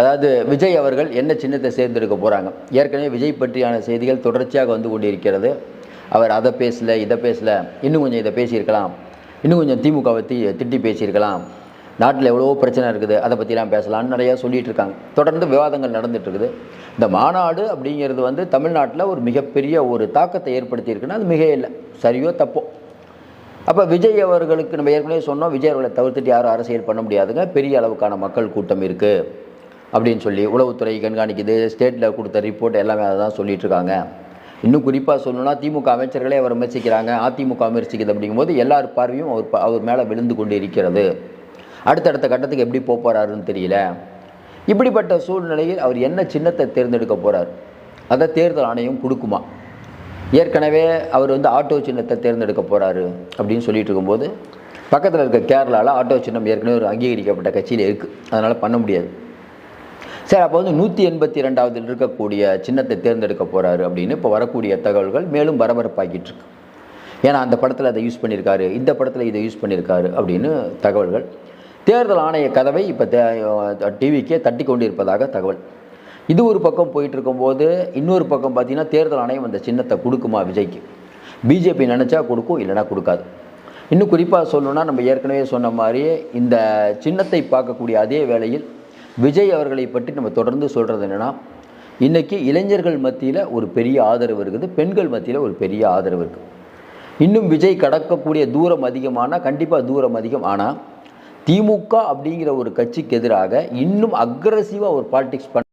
அதாவது விஜய் அவர்கள் என்ன சின்னத்தை தேர்ந்தெடுக்க போகிறாங்க. ஏற்கனவே விஜய் பற்றியான செய்திகள் தொடர்ச்சியாக வந்து கொண்டிருக்கிறது. அவர் அதை பேசலை, இதை பேசலை, இன்னும் கொஞ்சம் இதை பேசியிருக்கலாம், இன்னும் கொஞ்சம் திமுகவை திட்டி பேசியிருக்கலாம், நாட்டில் எவ்வளவோ பிரச்சனை இருக்குது, அதை பற்றிலாம் பேசலாம்னு நிறையா சொல்லிகிட்டு இருக்காங்க. தொடர்ந்து விவாதங்கள் நடந்துகிட்டு இருக்குது. இந்த மாநாடு அப்படிங்கிறது வந்து தமிழ்நாட்டில் ஒரு மிகப்பெரிய ஒரு தாக்கத்தை ஏற்படுத்தியிருக்குன்னா அது மிக இல்லை, சரியோ தப்போ. அப்போ விஜய் அவர்களுக்கு நம்ம ஏற்கனவே சொன்னோம், விஜய் அவர்களை தவிர்த்துட்டு யாரும் அரசியல் பண்ண முடியாதுங்க, பெரிய அளவுக்கான மக்கள் கூட்டம் இருக்குது அப்படின்னு சொல்லி உளவுத்துறை கண்காணிக்குது, ஸ்டேட்டில் கொடுத்த ரிப்போர்ட் எல்லாமே அதை தான் சொல்லிகிட்டு இருக்காங்க. இன்னும் குறிப்பாக சொல்லணும்னா திமுக அமைச்சர்களே அவர் விமர்சிக்கிறாங்க, அதிமுக விமர்சிக்குது. அப்படிங்கும்போது எல்லார் பார்வையும் அவர் மேலே விழுந்து கொண்டு இருக்கிறது. அடுத்தடுத்த கட்டத்துக்கு எப்படி போகிறாருன்னு தெரியல. இப்படிப்பட்ட சூழ்நிலையில் அவர் என்ன சின்னத்தை தேர்ந்தெடுக்க போகிறார், அதை தேர்தல் ஆணையம் கொடுக்குமா? ஏற்கனவே அவர் வந்து ஆட்டோ சின்னத்தை தேர்ந்தெடுக்க போகிறாரு அப்படின்னு சொல்லிட்டு இருக்கும்போது, பக்கத்தில் இருக்க கேரளாவில் ஆட்டோ சின்னம் ஏற்கனவே ஒரு அங்கீகரிக்கப்பட்ட கட்சியில் இருக்குது, அதனால் பண்ண முடியாது. சரி, அப்போ வந்து 182வது இருக்கக்கூடிய சின்னத்தை தேர்ந்தெடுக்க போகிறாரு அப்படின்னு இப்போ வரக்கூடிய தகவல்கள் மேலும் பரபரப்பாகிட்டு இருக்கு. ஏன்னா அந்த படத்தில் அதை யூஸ் பண்ணியிருக்காரு, இந்த படத்தில் இதை யூஸ் பண்ணியிருக்காரு அப்படின்னு தகவல்கள். தேர்தல் ஆணைய கதவை இப்போ டிவிக்கே தட்டி கொண்டு இருப்பதாக தகவல். இது ஒரு பக்கம் போயிட்டு இருக்கும்போது, இன்னொரு பக்கம் பார்த்தீங்கன்னா தேர்தல் ஆணையம் அந்த சின்னத்தை கொடுக்குமா விஜய்க்கு? பிஜேபி நினச்சா கொடுக்கும், இல்லைனா கொடுக்காது. இன்னும் குறிப்பாக சொல்லணும்னா, நம்ம ஏற்கனவே சொன்ன மாதிரியே இந்த சின்னத்தை பார்க்கக்கூடிய அதே வேளையில் விஜய் அவர்களை பற்றி நம்ம தொடர்ந்து சொல்கிறது என்னென்னா, இன்றைக்கி இளைஞர்கள் மத்தியில் ஒரு பெரிய ஆதரவு இருக்குது, பெண்கள் மத்தியில் ஒரு பெரிய ஆதரவு இருக்குது. இன்னும் விஜய் கடக்கக்கூடிய தூரம் அதிகமானால் கண்டிப்பாக தூரம் அதிகம். ஆனால் திமுக அப்படிங்கிற ஒரு கட்சிக்கு எதிராக இன்னும் அக்ரெசிவாக ஒரு பாலிடிக்ஸ்